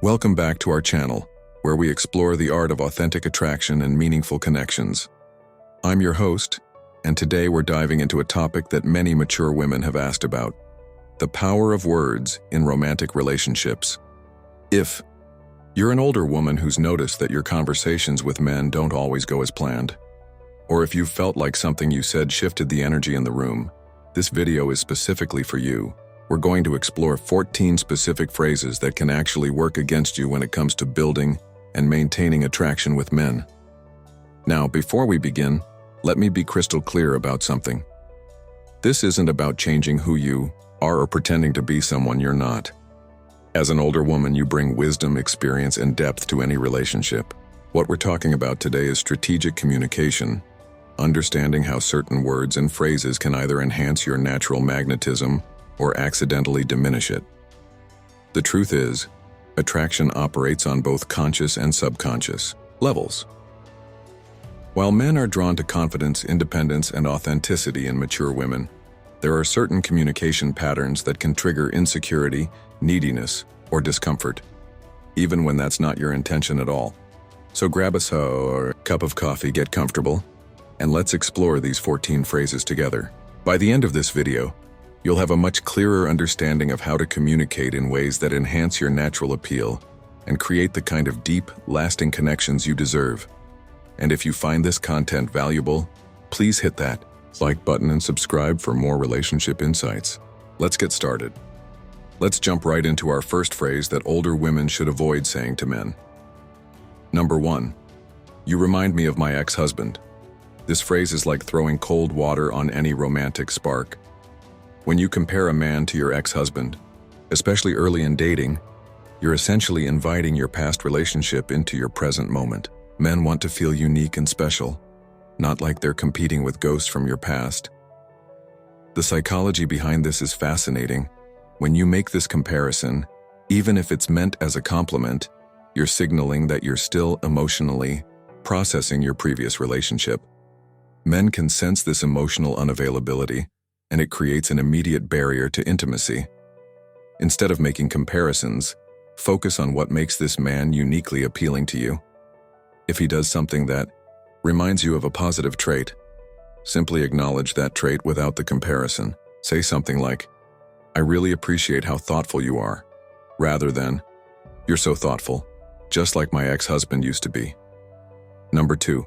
Welcome back to our channel, where we explore the art of authentic attraction and meaningful connections. I'm your host, and today we're diving into a topic that many mature women have asked about: the power of words in romantic relationships. If you're an older woman who's noticed that your conversations with men don't always go as planned, or if you've felt like something you said shifted the energy in the room, this video is specifically for you. We're going to explore 14 specific phrases that can actually work against you when it comes to building and maintaining attraction with men. Now, before we begin, let me be crystal clear about something. This isn't about changing who you are or pretending to be someone you're not. As an older woman, you bring wisdom, experience, and depth to any relationship. What we're talking about today is strategic communication, understanding how certain words and phrases can either enhance your natural magnetism or accidentally diminish it. The truth is, attraction operates on both conscious and subconscious levels. While men are drawn to confidence, independence, and authenticity in mature women, there are certain communication patterns that can trigger insecurity, neediness, or discomfort, even when that's not your intention at all. So grab a or a cup of coffee, get comfortable, and let's explore these 14 phrases together. By the end of this video, you'll have a much clearer understanding of how to communicate in ways that enhance your natural appeal and create the kind of deep, lasting connections you deserve. And if you find this content valuable, please hit that like button and subscribe for more relationship insights. Let's get started. Let's jump right into our first phrase that older women should avoid saying to men. Number 1. You remind me of my ex-husband. This phrase is like throwing cold water on any romantic spark. When you compare a man to your ex-husband, especially early in dating, you're essentially inviting your past relationship into your present moment. Men want to feel unique and special, not like they're competing with ghosts from your past. The psychology behind this is fascinating. When you make this comparison, even if it's meant as a compliment, you're signaling that you're still emotionally processing your previous relationship. Men can sense this emotional unavailability, and it creates an immediate barrier to intimacy. Instead of making comparisons, focus on what makes this man uniquely appealing to you. If he does something that reminds you of a positive trait, simply acknowledge that trait without the comparison. Say something like, "I really appreciate how thoughtful you are," rather than, "You're so thoughtful, just like my ex-husband used to be." Number 2.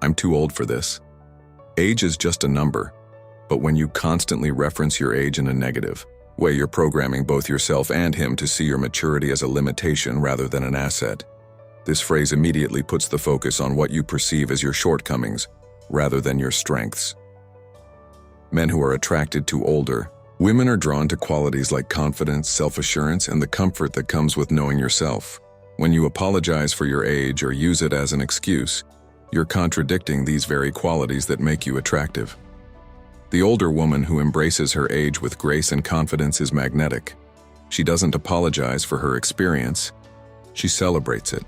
I'm too old for this. Age is just a number. But when you constantly reference your age in a negative way, you're programming both yourself and him to see your maturity as a limitation rather than an asset. This phrase immediately puts the focus on what you perceive as your shortcomings rather than your strengths. Men who are attracted to older women are drawn to qualities like confidence, self-assurance, and the comfort that comes with knowing yourself. When you apologize for your age or use it as an excuse, you're contradicting these very qualities that make you attractive. The older woman who embraces her age with grace and confidence is magnetic. She doesn't apologize for her experience, she celebrates it.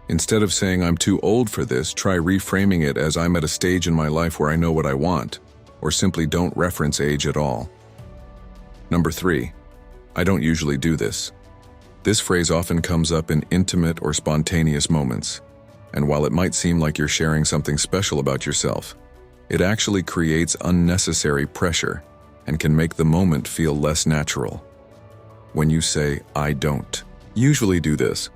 Instead of saying, "I'm too old for this," try reframing it as, "I'm at a stage in my life where I know what I want," or simply don't reference age at all. Number 3. I don't usually do this. This phrase often comes up in intimate or spontaneous moments, and while it might seem like you're sharing something special about yourself, it actually creates unnecessary pressure and can make the moment feel less natural. When you say, "I don't usually do this,"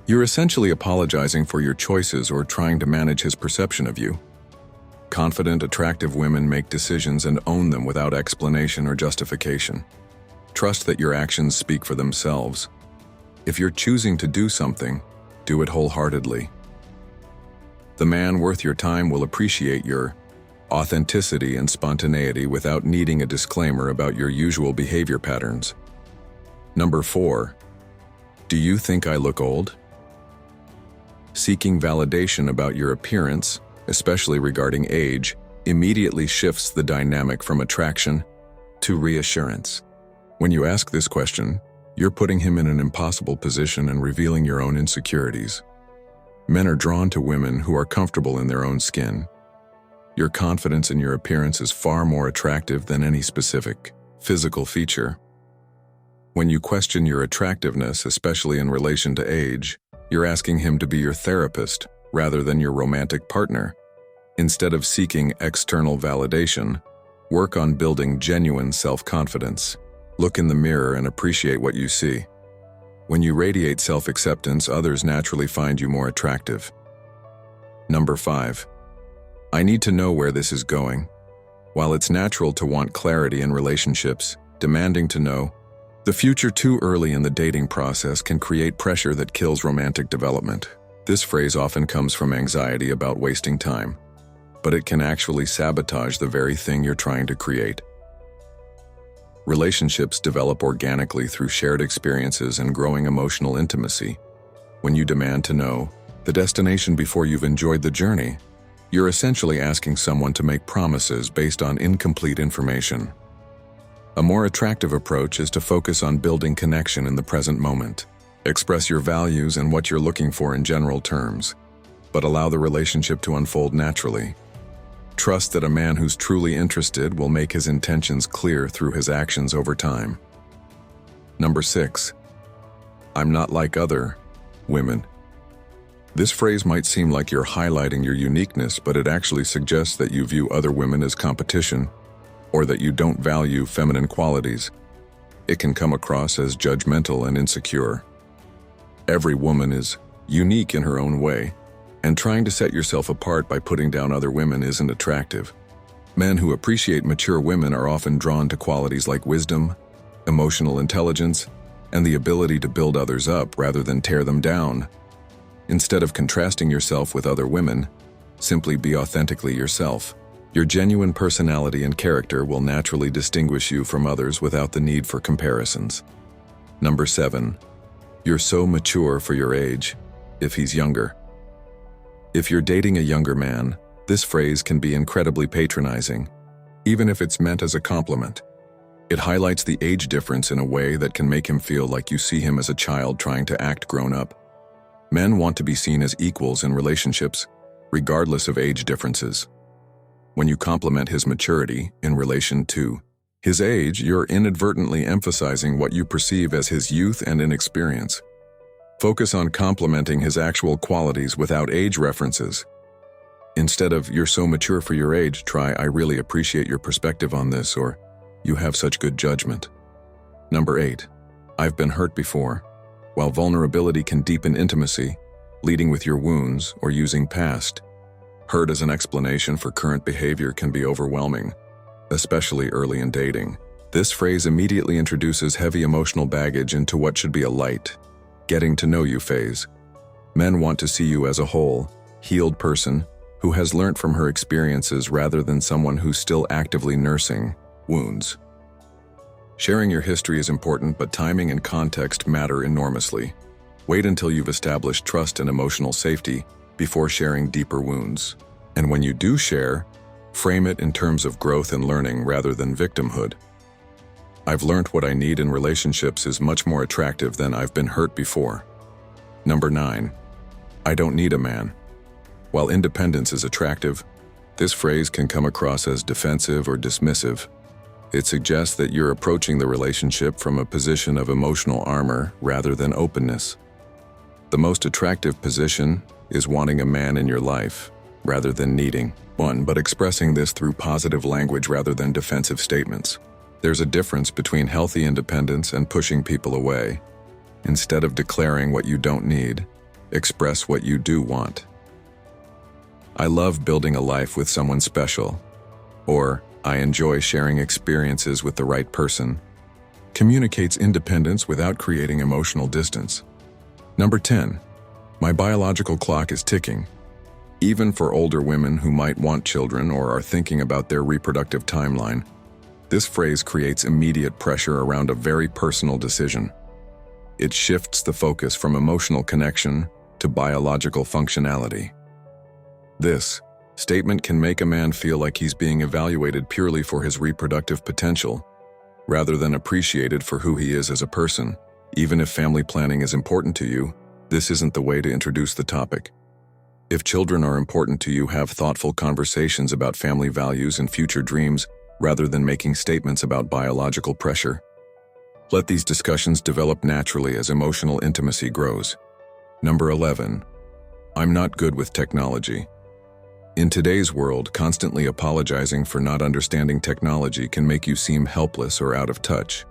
you're essentially apologizing for your choices or trying to manage his perception of you. Confident, attractive women make decisions and own them without explanation or justification. Trust that your actions speak for themselves. If you're choosing to do something, do it wholeheartedly. The man worth your time will appreciate your authenticity and spontaneity without needing a disclaimer about your usual behavior patterns. Number 4. Do you think I look old? Seeking validation about your appearance, especially regarding age, immediately shifts the dynamic from attraction to reassurance. When you ask this question, you're putting him in an impossible position and revealing your own insecurities. Men are drawn to women who are comfortable in their own skin. Your confidence in your appearance is far more attractive than any specific physical feature. When you question your attractiveness, especially in relation to age, you're asking him to be your therapist rather than your romantic partner. Instead of seeking external validation, work on building genuine self-confidence. Look in the mirror and appreciate what you see. When you radiate self-acceptance, others naturally find you more attractive. Number 5. I need to know where this is going. While it's natural to want clarity in relationships, demanding to know the future too early in the dating process can create pressure that kills romantic development. This phrase often comes from anxiety about wasting time, but it can actually sabotage the very thing you're trying to create. Relationships develop organically through shared experiences and growing emotional intimacy. When you demand to know the destination before you've enjoyed the journey, you're essentially asking someone to make promises based on incomplete information. A more attractive approach is to focus on building connection in the present moment. Express your values and what you're looking for in general terms, but allow the relationship to unfold naturally. Trust that a man who's truly interested will make his intentions clear through his actions over time. Number 6. I'm not like other women. This phrase might seem like you're highlighting your uniqueness, but it actually suggests that you view other women as competition, or that you don't value feminine qualities. It can come across as judgmental and insecure. Every woman is unique in her own way, and trying to set yourself apart by putting down other women isn't attractive. Men who appreciate mature women are often drawn to qualities like wisdom, emotional intelligence, and the ability to build others up rather than tear them down. Instead of contrasting yourself with other women, simply be authentically yourself. Your genuine personality and character will naturally distinguish you from others without the need for comparisons. Number 7. You're so mature for your age, if he's younger. If you're dating a younger man, this phrase can be incredibly patronizing, even if it's meant as a compliment. It highlights the age difference in a way that can make him feel like you see him as a child trying to act grown up. Men want to be seen as equals in relationships, regardless of age differences. When you compliment his maturity in relation to his age, you're inadvertently emphasizing what you perceive as his youth and inexperience. Focus on complimenting his actual qualities without age references. Instead of "you're so mature for your age," try "I really appreciate your perspective on this," or "you have such good judgment." Number 8. I've been hurt before. While vulnerability can deepen intimacy, leading with your wounds or using past hurt as an explanation for current behavior can be overwhelming, especially early in dating. This phrase immediately introduces heavy emotional baggage into what should be a light, getting to know you phase. Men want to see you as a whole, healed person who has learned from her experiences rather than someone who's still actively nursing wounds. Sharing your history is important, but timing and context matter enormously. Wait until you've established trust and emotional safety before sharing deeper wounds. And when you do share, frame it in terms of growth and learning rather than victimhood. "I've learned what I need in relationships" is much more attractive than "I've been hurt before." Number 9. I don't need a man. While independence is attractive, this phrase can come across as defensive or dismissive. It suggests that you're approaching the relationship from a position of emotional armor rather than openness. The most attractive position is wanting a man in your life, rather than needing one, but expressing this through positive language rather than defensive statements. There's a difference between healthy independence and pushing people away. Instead of declaring what you don't need, express what you do want. "I love building a life with someone special," or "I enjoy sharing experiences with the right person," communicates independence without creating emotional distance. Number 10. My biological clock is ticking. Even for older women who might want children or are thinking about their reproductive timeline, this phrase creates immediate pressure around a very personal decision. It shifts the focus from emotional connection to biological functionality. This statement can make a man feel like he's being evaluated purely for his reproductive potential, rather than appreciated for who he is as a person. Even if family planning is important to you, this isn't the way to introduce the topic. If children are important to you, have thoughtful conversations about family values and future dreams rather than making statements about biological pressure. Let these discussions develop naturally as emotional intimacy grows. Number 11. I'm not good with technology. In today's world, constantly apologizing for not understanding technology can make you seem helpless or out of touch.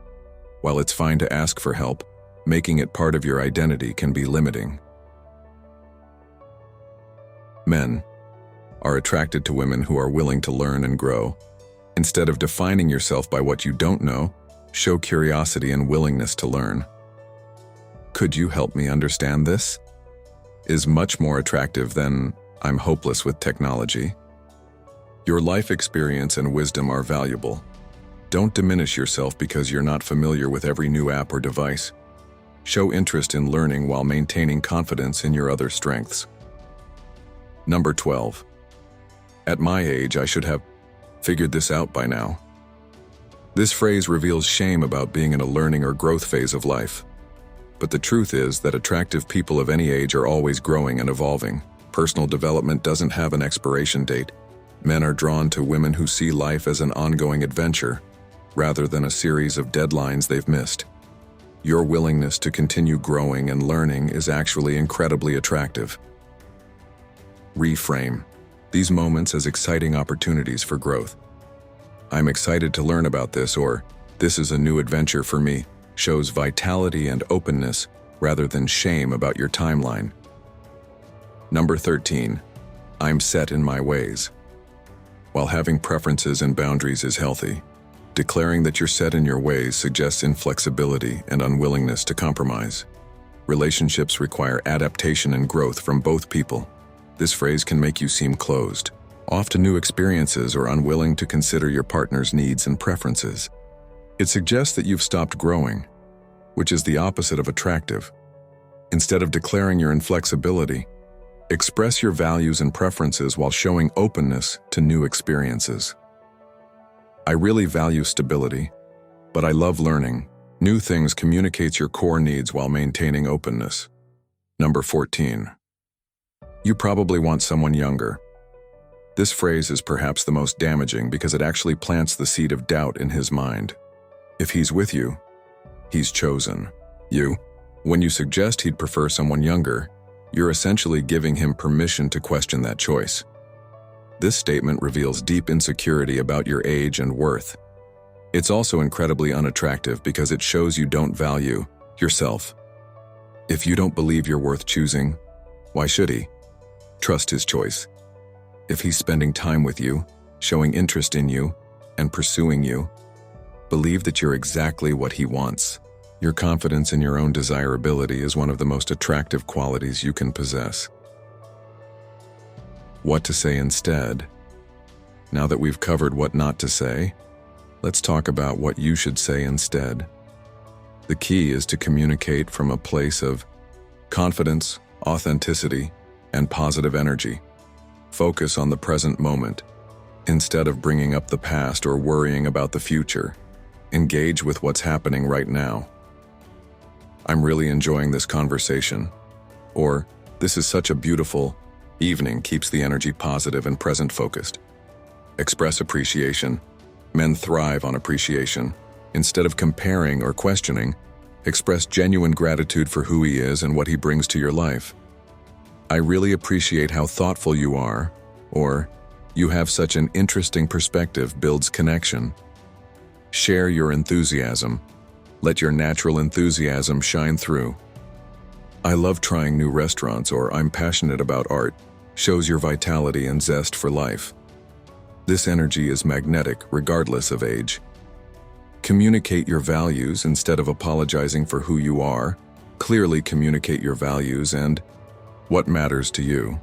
While it's fine to ask for help, making it part of your identity can be limiting. Men are attracted to women who are willing to learn and grow. Instead of defining yourself by what you don't know, show curiosity and willingness to learn. "Could you help me understand this?" is much more attractive than "I'm hopeless with technology." Your life experience and wisdom are valuable. Don't diminish yourself because you're not familiar with every new app or device. Show interest in learning while maintaining confidence in your other strengths. Number 12. At my age, I should have figured this out by now. This phrase reveals shame about being in a learning or growth phase of life. But the truth is that attractive people of any age are always growing and evolving. Personal development doesn't have an expiration date. Men are drawn to women who see life as an ongoing adventure, rather than a series of deadlines they've missed. Your willingness to continue growing and learning is actually incredibly attractive. Reframe these moments as exciting opportunities for growth. "I'm excited to learn about this," or "This is a new adventure for me," shows vitality and openness rather than shame about your timeline. Number 13. I'm set in my ways. While having preferences and boundaries is healthy, declaring that you're set in your ways suggests inflexibility and unwillingness to compromise. Relationships require adaptation and growth from both people. This phrase can make you seem closed, off to new experiences, or unwilling to consider your partner's needs and preferences. It suggests that you've stopped growing, which is the opposite of attractive. Instead of declaring your inflexibility, express your values and preferences while showing openness to new experiences. "I really value stability, but I love learning new things" communicates your core needs while maintaining openness. Number 14. You probably want someone younger. This phrase is perhaps the most damaging because it actually plants the seed of doubt in his mind. If he's with you, he's chosen you. When you suggest he'd prefer someone younger, you're essentially giving him permission to question that choice. This statement reveals deep insecurity about your age and worth. It's also incredibly unattractive because it shows you don't value yourself. If you don't believe you're worth choosing, why should he? Trust his choice. If he's spending time with you, showing interest in you, and pursuing you, believe that you're exactly what he wants. Your confidence in your own desirability is one of the most attractive qualities you can possess. What to say instead? Now that we've covered what not to say, let's talk about what you should say instead. The key is to communicate from a place of confidence, authenticity, and positive energy. Focus on the present moment. Instead of bringing up the past or worrying about the future, engage with what's happening right now. "I'm really enjoying this conversation," or "This is such a beautiful evening," keeps the energy positive and present-focused. Express appreciation. Men thrive on appreciation. Instead of comparing or questioning, express genuine gratitude for who he is and what he brings to your life. "I really appreciate how thoughtful you are," or "You have such an interesting perspective," builds connection. Share your enthusiasm. Let your natural enthusiasm shine through. "I love trying new restaurants," or "I'm passionate about art," shows your vitality and zest for life. This energy is magnetic regardless of age. Communicate your values instead of apologizing for who you are. Clearly communicate your values and what matters to you.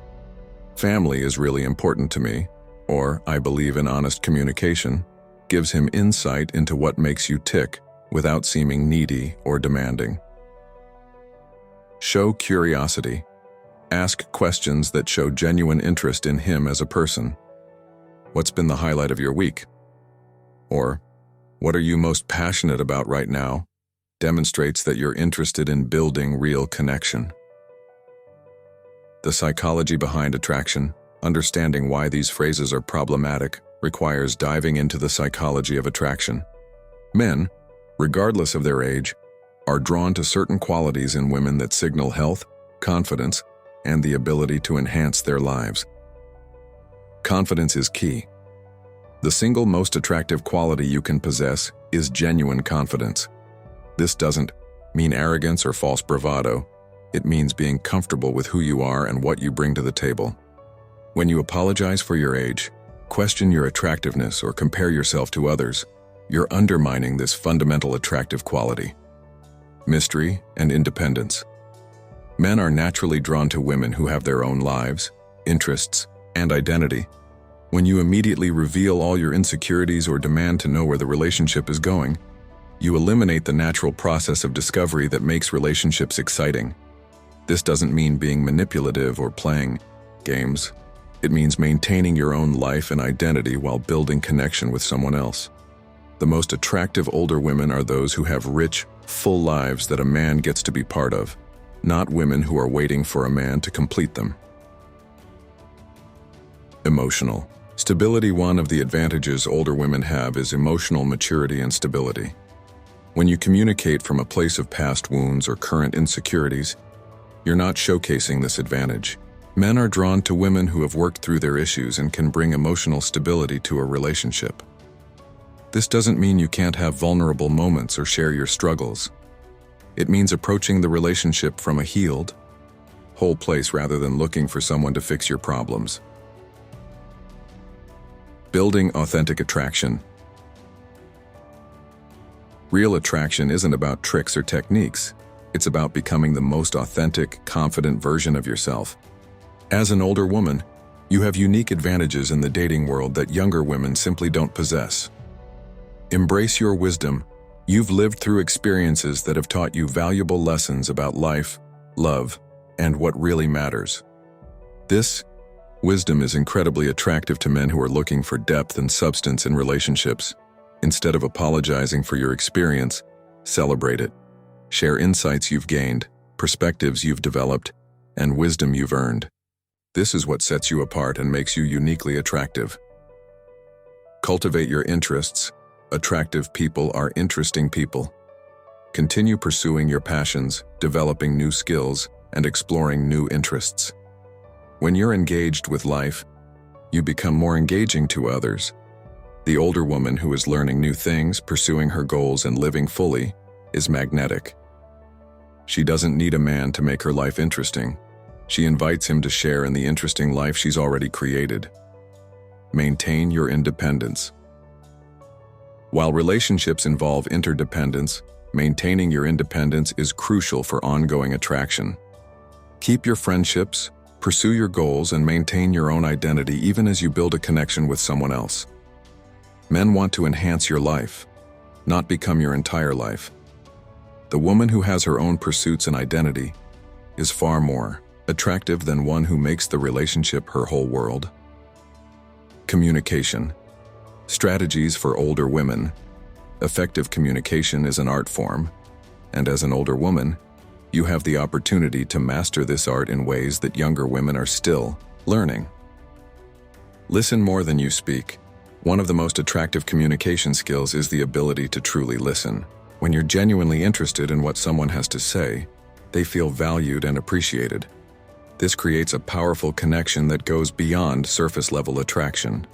"Family is really important to me," or "I believe in honest communication," gives him insight into what makes you tick without seeming needy or demanding. Show curiosity. Ask questions that show genuine interest in him as a person. "What's been the highlight of your week?" Or, "What are you most passionate about right now?" demonstrates that you're interested in building real connection. The psychology behind attraction. Understanding why these phrases are problematic requires diving into the psychology of attraction. Men regardless of their age, are drawn to certain qualities in women that signal health, confidence, and the ability to enhance their lives. Confidence is key. The single most attractive quality you can possess is genuine confidence. This doesn't mean arrogance or false bravado. It means being comfortable with who you are and what you bring to the table. When you apologize for your age, question your attractiveness, or compare yourself to others, you're undermining this fundamental attractive quality. Mystery and independence. Men are naturally drawn to women who have their own lives, interests, and identity. When you immediately reveal all your insecurities or demand to know where the relationship is going, you eliminate the natural process of discovery that makes relationships exciting. This doesn't mean being manipulative or playing games. It means maintaining your own life and identity while building connection with someone else. The most attractive older women are those who have rich, full lives that a man gets to be part of, not women who are waiting for a man to complete them. Emotional stability. One of the advantages older women have is emotional maturity and stability. When you communicate from a place of past wounds or current insecurities, you're not showcasing this advantage. Men are drawn to women who have worked through their issues and can bring emotional stability to a relationship. This doesn't mean you can't have vulnerable moments or share your struggles. It means approaching the relationship from a healed, whole place rather than looking for someone to fix your problems. Building authentic attraction. Real attraction isn't about tricks or techniques. It's about becoming the most authentic, confident version of yourself. As an older woman, you have unique advantages in the dating world that younger women simply don't possess. Embrace your wisdom. You've lived through experiences that have taught you valuable lessons about life, love, and what really matters. This wisdom is incredibly attractive to men who are looking for depth and substance in relationships. Instead of apologizing for your experience, celebrate it. Share insights you've gained, perspectives you've developed, and wisdom you've earned. This is what sets you apart and makes you uniquely attractive. Cultivate your interests. Attractive people are interesting people. Continue pursuing your passions, developing new skills, and exploring new interests. When you're engaged with life, you become more engaging to others. The older woman who is learning new things, pursuing her goals, and living fully is magnetic. She doesn't need a man to make her life interesting. She invites him to share in the interesting life she's already created. Maintain your independence. While relationships involve interdependence, maintaining your independence is crucial for ongoing attraction. Keep your friendships, pursue your goals, and maintain your own identity even as you build a connection with someone else. Men want to enhance your life, not become your entire life. The woman who has her own pursuits and identity is far more attractive than one who makes the relationship her whole world. Communication. Strategies for older women. Effective communication is an art form, and as an older woman, you have the opportunity to master this art in ways that younger women are still learning. Listen more than you speak. One of the most attractive communication skills is the ability to truly listen. When you're genuinely interested in what someone has to say, they feel valued and appreciated. This creates a powerful connection that goes beyond surface-level attraction.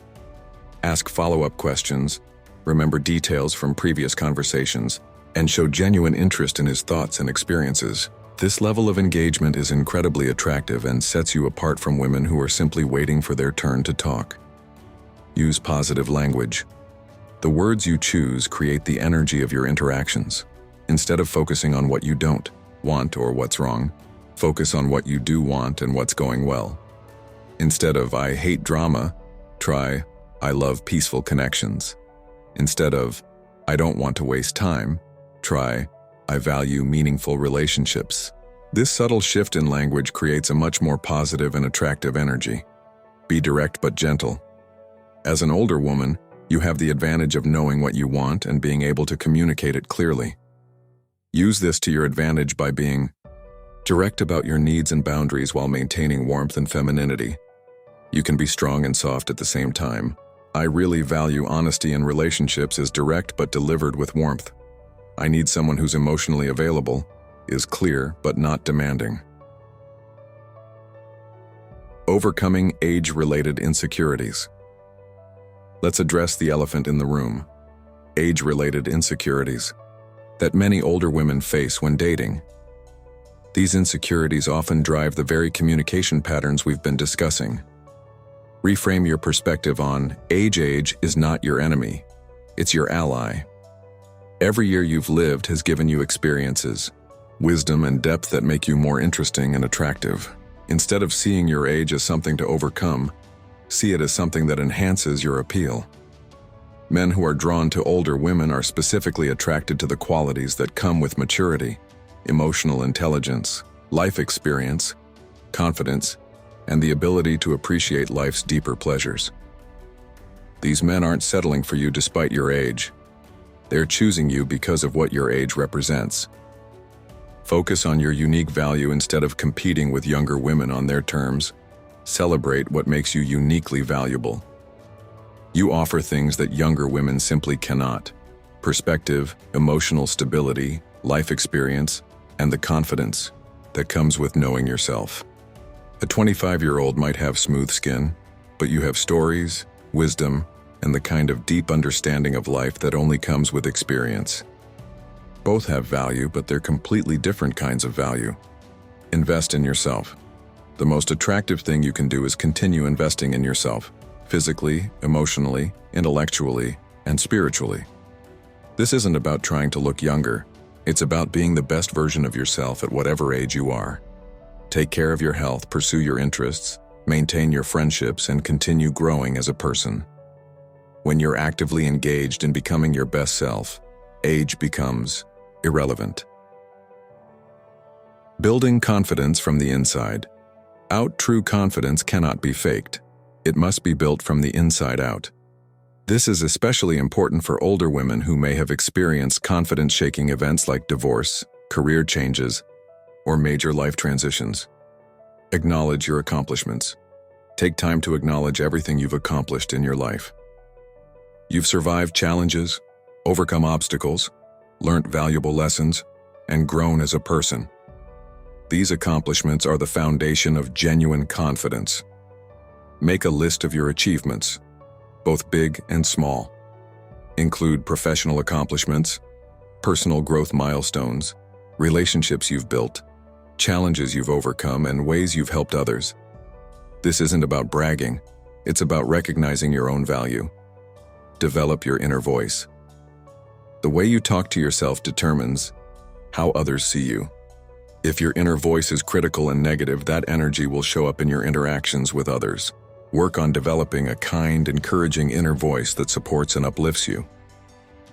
Ask follow-up questions, remember details from previous conversations, and show genuine interest in his thoughts and experiences. This level of engagement is incredibly attractive and sets you apart from women who are simply waiting for their turn to talk. Use positive language. The words you choose create the energy of your interactions. Instead of focusing on what you don't want or what's wrong, focus on what you do want and what's going well. Instead of "I hate drama," try "I love peaceful connections." Instead of "I don't want to waste time," try "I value meaningful relationships." This subtle shift in language creates a much more positive and attractive energy. Be direct but gentle. As an older woman, you have the advantage of knowing what you want and being able to communicate it clearly. Use this to your advantage by being direct about your needs and boundaries while maintaining warmth and femininity. You can be strong and soft at the same time. I really value honesty in relationships as direct but delivered with warmth. I need someone who's emotionally available, is clear but not demanding. Overcoming age-related insecurities. Let's address the elephant in the room: age-related insecurities that many older women face when dating. These insecurities often drive the very communication patterns we've been discussing. Reframe your perspective on age is not your enemy, it's your ally. Every year you've lived has given you experiences, wisdom, and depth that make you more interesting and attractive. Instead of seeing your age as something to overcome, see it as something that enhances your appeal. Men who are drawn to older women are specifically attracted to the qualities that come with maturity: emotional intelligence, life experience, confidence, and the ability to appreciate life's deeper pleasures. These men aren't settling for you despite your age. They're choosing you because of what your age represents. Focus on your unique value instead of competing with younger women on their terms. Celebrate what makes you uniquely valuable. You offer things that younger women simply cannot: perspective, emotional stability, life experience, and the confidence that comes with knowing yourself. A 25-year-old might have smooth skin, but you have stories, wisdom, and the kind of deep understanding of life that only comes with experience. Both have value, but they're completely different kinds of value. Invest in yourself. The most attractive thing you can do is continue investing in yourself, physically, emotionally, intellectually, and spiritually. This isn't about trying to look younger. It's about being the best version of yourself at whatever age you are. Take care of your health, pursue your interests, maintain your friendships, and continue growing as a person. When you're actively engaged in becoming your best self, age becomes irrelevant. Building confidence from the inside out. True confidence cannot be faked. It must be built from the inside out. This is especially important for older women who may have experienced confidence-shaking events like divorce, career changes, or major life transitions. Acknowledge your accomplishments. Take time to acknowledge everything you've accomplished in your life. You've survived challenges, overcome obstacles, learnt valuable lessons, and grown as a person. These accomplishments are the foundation of genuine confidence. Make a list of your achievements, both big and small. Include professional accomplishments, personal growth milestones, relationships you've built, challenges you've overcome, and ways you've helped others. This isn't about bragging, it's about recognizing your own value. Develop your inner voice. The way you talk to yourself determines how others see you. If your inner voice is critical and negative, that energy will show up in your interactions with others. Work on developing a kind, encouraging inner voice that supports and uplifts you.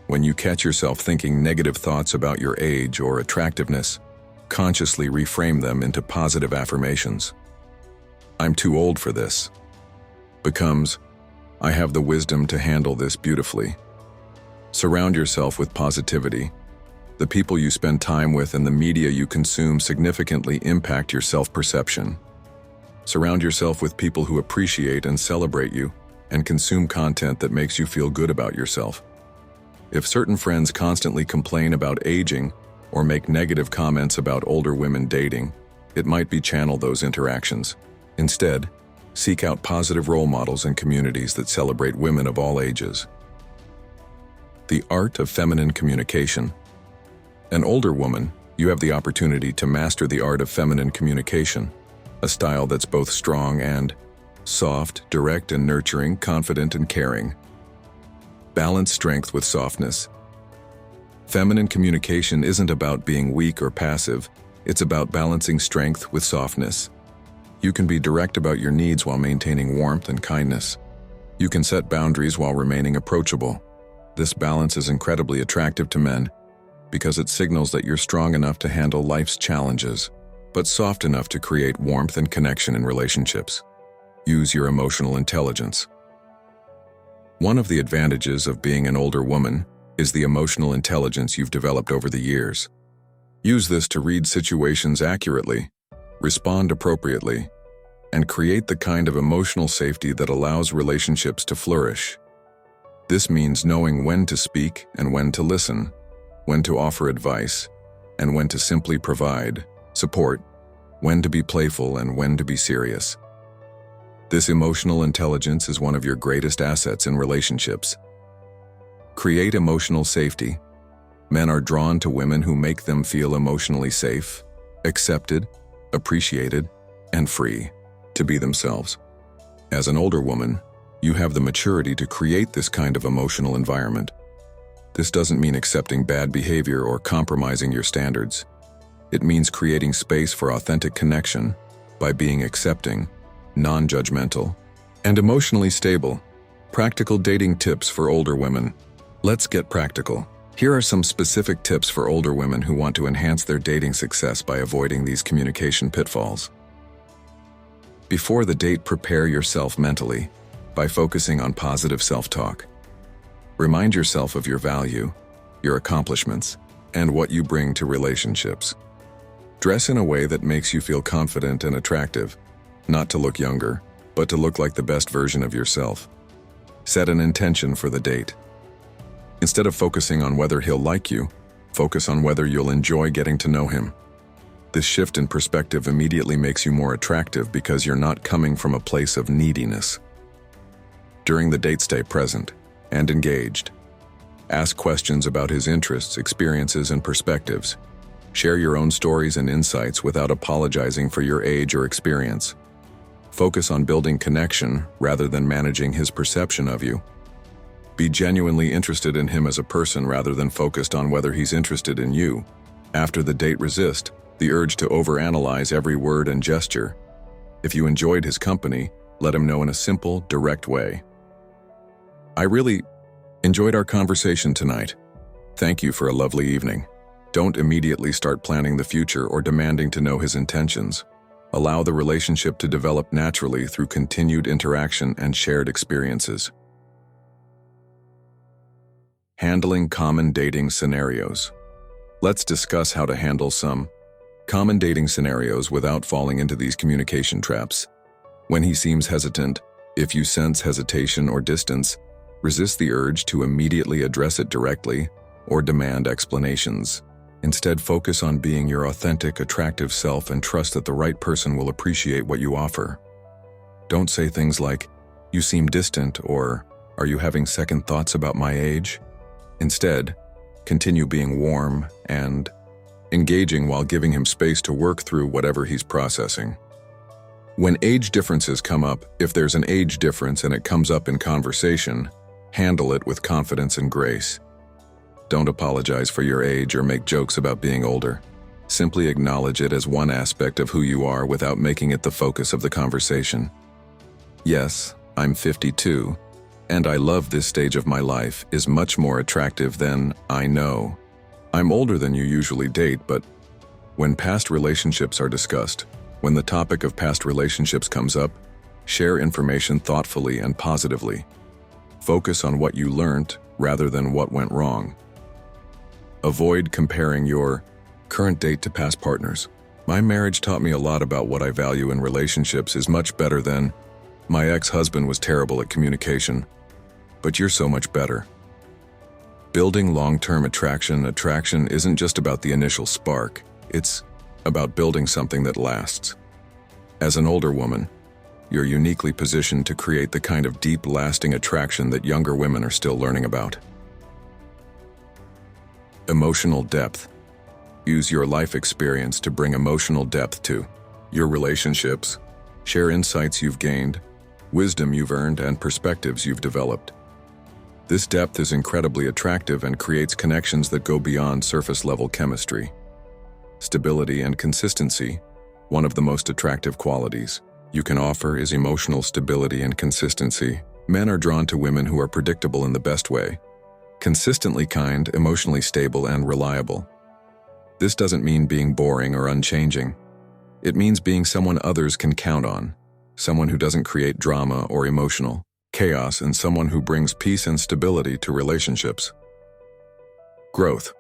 When you catch yourself thinking negative thoughts about your age or attractiveness, consciously reframe them into positive affirmations. "I'm too old for this" becomes, "I have the wisdom to handle this beautifully." Surround yourself with positivity. The people you spend time with and the media you consume significantly impact your self-perception. Surround yourself with people who appreciate and celebrate you, and consume content that makes you feel good about yourself. If certain friends constantly complain about aging or make negative comments about older women dating, it might be channel those interactions. Instead, seek out positive role models and communities that celebrate women of all ages. The art of feminine communication. An older woman, you have the opportunity to master the art of feminine communication, a style that's both strong and soft, direct and nurturing, confident and caring. Balance strength with softness. Feminine communication isn't about being weak or passive, it's about balancing strength with softness. You can be direct about your needs while maintaining warmth and kindness. You can set boundaries while remaining approachable. This balance is incredibly attractive to men because it signals that you're strong enough to handle life's challenges, but soft enough to create warmth and connection in relationships. Use your emotional intelligence. One of the advantages of being an older woman is the emotional intelligence you've developed over the years. Use this to read situations accurately, respond appropriately, and create the kind of emotional safety that allows relationships to flourish. This means knowing when to speak and when to listen, when to offer advice, and when to simply provide support, when to be playful and when to be serious. This emotional intelligence is one of your greatest assets in relationships. Create emotional safety. Men are drawn to women who make them feel emotionally safe, accepted, appreciated, and free to be themselves. As an older woman, you have the maturity to create this kind of emotional environment. This doesn't mean accepting bad behavior or compromising your standards. It means creating space for authentic connection by being accepting, non-judgmental, and emotionally stable. Practical dating tips for older women. Let's get practical. Here are some specific tips for older women who want to enhance their dating success by avoiding these communication pitfalls. Before the date, prepare yourself mentally by focusing on positive self-talk. Remind yourself of your value, your accomplishments, and what you bring to relationships. Dress in a way that makes you feel confident and attractive, not to look younger, but to look like the best version of yourself. Set an intention for the date. Instead of focusing on whether he'll like you, focus on whether you'll enjoy getting to know him. This shift in perspective immediately makes you more attractive because you're not coming from a place of neediness. During the date, stay present and engaged. Ask questions about his interests, experiences, and perspectives. Share your own stories and insights without apologizing for your age or experience. Focus on building connection rather than managing his perception of you. Be genuinely interested in him as a person rather than focused on whether he's interested in you. After the date, resist the urge to overanalyze every word and gesture. If you enjoyed his company, let him know in a simple, direct way. I really enjoyed our conversation tonight. Thank you for a lovely evening. Don't immediately start planning the future or demanding to know his intentions. Allow the relationship to develop naturally through continued interaction and shared experiences. Handling common dating scenarios. Let's discuss how to handle some common dating scenarios without falling into these communication traps. When he seems hesitant, if you sense hesitation or distance, resist the urge to immediately address it directly or demand explanations. Instead, focus on being your authentic, attractive self and trust that the right person will appreciate what you offer. Don't say things like, "You seem distant," or "Are you having second thoughts about my age?" Instead, continue being warm and engaging while giving him space to work through whatever he's processing. When age differences come up, if there's an age difference and it comes up in conversation, handle it with confidence and grace. Don't apologize for your age or make jokes about being older. Simply acknowledge it as one aspect of who you are without making it the focus of the conversation. "Yes, I'm 52, and I love this stage of my life" is much more attractive than "I know I'm older than you usually date, but..." When past relationships are discussed, when the topic of past relationships comes up, share information thoughtfully and positively. Focus on what you learned rather than what went wrong. Avoid comparing your current date to past partners. "My marriage taught me a lot about what I value in relationships" is much better than "My ex-husband was terrible at communication, but you're so much better." Building long-term attraction. Attraction isn't just about the initial spark, it's about building something that lasts. As an older woman, you're uniquely positioned to create the kind of deep, lasting attraction that younger women are still learning about. Emotional depth. Use your life experience to bring emotional depth to your relationships. Share insights you've gained, wisdom you've earned, and perspectives you've developed. This depth is incredibly attractive and creates connections that go beyond surface-level chemistry. Stability and consistency. One of the most attractive qualities you can offer is emotional stability and consistency. Men are drawn to women who are predictable in the best way. Consistently kind, emotionally stable, and reliable. This doesn't mean being boring or unchanging. It means being someone others can count on, someone who doesn't create drama or emotional chaos, and someone who brings peace and stability to relationships. Growth.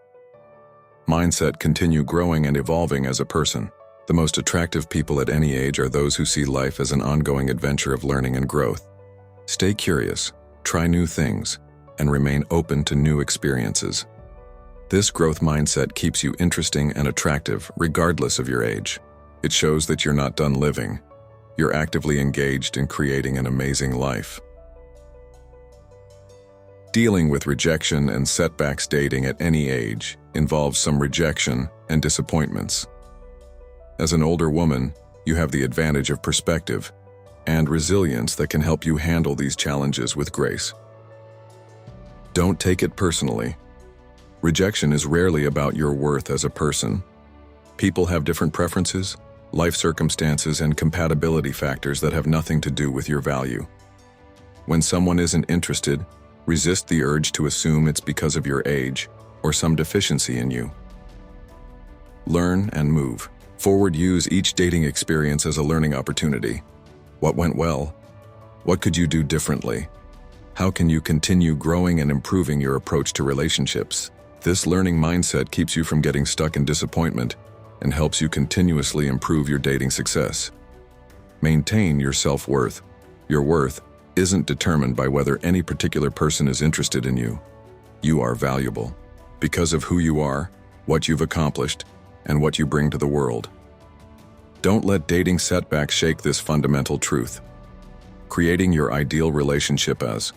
Mindset. Continue growing and evolving as a person. The most attractive people at any age are those who see life as an ongoing adventure of learning and growth. Stay curious, try new things, and remain open to new experiences. This growth mindset keeps you interesting and attractive regardless of your age. It shows that you're not done living. You're actively engaged in creating an amazing life. Dealing with rejection and setbacks dating at any age involves some rejection and disappointments. As an older woman, you have the advantage of perspective and resilience that can help you handle these challenges with grace. Don't take it personally. Rejection is rarely about your worth as a person. People have different preferences, life circumstances, and compatibility factors that have nothing to do with your value. When someone isn't interested, resist the urge to assume it's because of your age or some deficiency in you. Learn and move forward. Use each dating experience as a learning opportunity. What went well? What could you do differently? How can you continue growing and improving your approach to relationships? This learning mindset keeps you from getting stuck in disappointment and helps you continuously improve your dating success. Maintain your self-worth. Your worth isn't determined by whether any particular person is interested in you. You are valuable because of who you are, what you've accomplished, and what you bring to the world. Don't let dating setbacks shake this fundamental truth. Creating your ideal relationship. As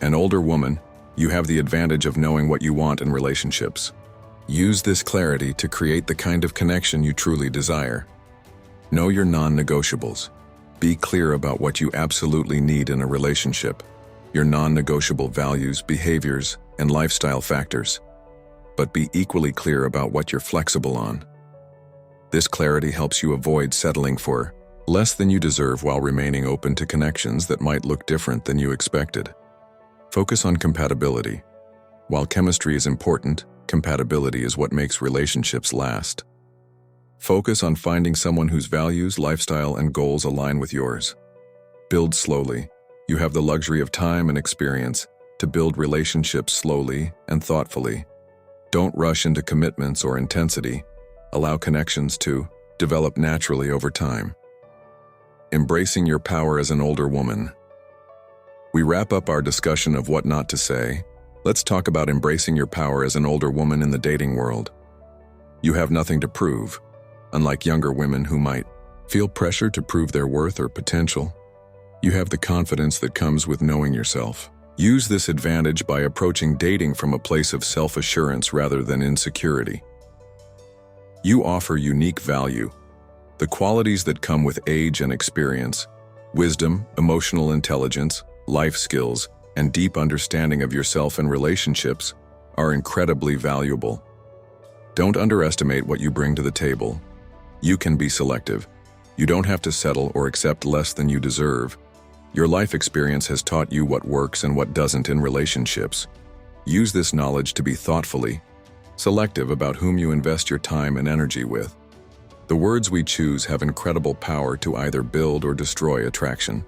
an older woman, you have the advantage of knowing what you want in relationships. Use this clarity to create the kind of connection you truly desire. Know your non-negotiables. Be clear about what you absolutely need in a relationship, your non-negotiable values, behaviors, and lifestyle factors. But be equally clear about what you're flexible on. This clarity helps you avoid settling for less than you deserve while remaining open to connections that might look different than you expected. Focus on compatibility. While chemistry is important, compatibility is what makes relationships last. Focus on finding someone whose values, lifestyle, and goals align with yours. Build slowly. You have the luxury of time and experience to build relationships slowly and thoughtfully. Don't rush into commitments or intensity. Allow connections to develop naturally over time. Embracing your power as an older woman. We wrap up our discussion of what not to say. Let's talk about embracing your power as an older woman in the dating world. You have nothing to prove, unlike younger women who might feel pressure to prove their worth or potential. You have the confidence that comes with knowing yourself. Use this advantage by approaching dating from a place of self-assurance rather than insecurity. You offer unique value, the qualities that come with age and experience, wisdom, emotional intelligence, life skills, and deep understanding of yourself and relationships are incredibly valuable. Don't underestimate what you bring to the table. You can be selective. You don't have to settle or accept less than you deserve. Your life experience has taught you what works and what doesn't in relationships. Use this knowledge to be thoughtfully selective about whom you invest your time and energy with. The words we choose have incredible power to either build or destroy attraction.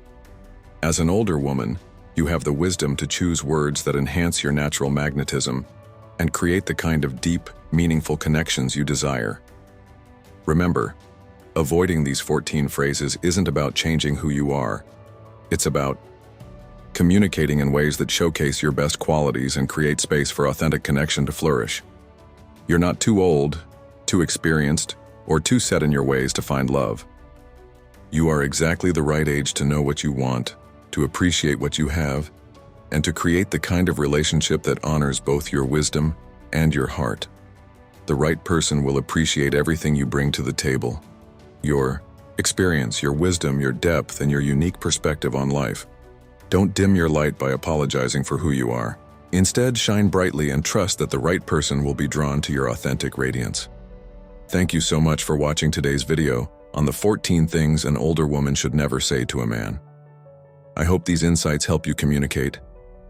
As an older woman, you have the wisdom to choose words that enhance your natural magnetism and create the kind of deep, meaningful connections you desire. Remember, avoiding these 14 phrases isn't about changing who you are. It's about communicating in ways that showcase your best qualities and create space for authentic connection to flourish. You're not too old, too experienced, or too set in your ways to find love. You are exactly the right age to know what you want, to appreciate what you have, and to create the kind of relationship that honors both your wisdom and your heart. The right person will appreciate everything you bring to the table. Your experience, your wisdom, your depth, and your unique perspective on life. Don't dim your light by apologizing for who you are. Instead, shine brightly and trust that the right person will be drawn to your authentic radiance. Thank you so much for watching today's video on the 14 things an older woman should never say to a man. I hope these insights help you communicate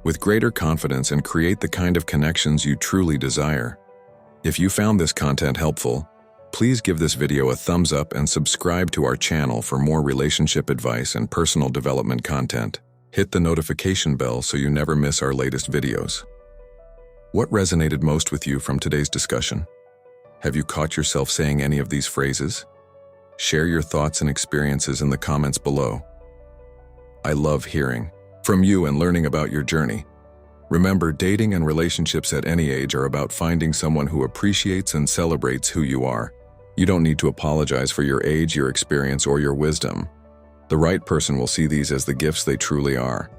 with greater confidence and create the kind of connections you truly desire. If you found this content helpful, please give this video a thumbs up and subscribe to our channel for more relationship advice and personal development content. Hit the notification bell so you never miss our latest videos. What resonated most with you from today's discussion? Have you caught yourself saying any of these phrases? Share your thoughts and experiences in the comments below. I love hearing from you and learning about your journey. Remember, dating and relationships at any age are about finding someone who appreciates and celebrates who you are. You don't need to apologize for your age, your experience, or your wisdom. The right person will see these as the gifts they truly are.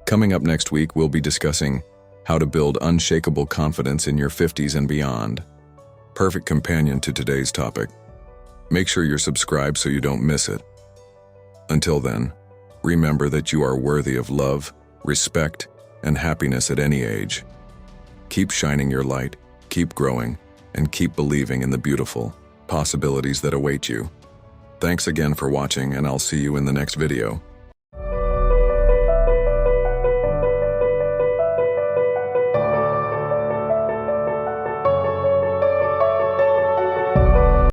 Coming up next week, we'll be discussing how to build unshakable confidence in your 50s and beyond. Perfect companion to today's topic. Make sure you're subscribed so you don't miss it. Until then, remember that you are worthy of love, respect, and happiness at any age. Keep shining your light, keep growing, and keep believing in the beautiful possibilities that await you. Thanks again for watching, and I'll see you in the next video.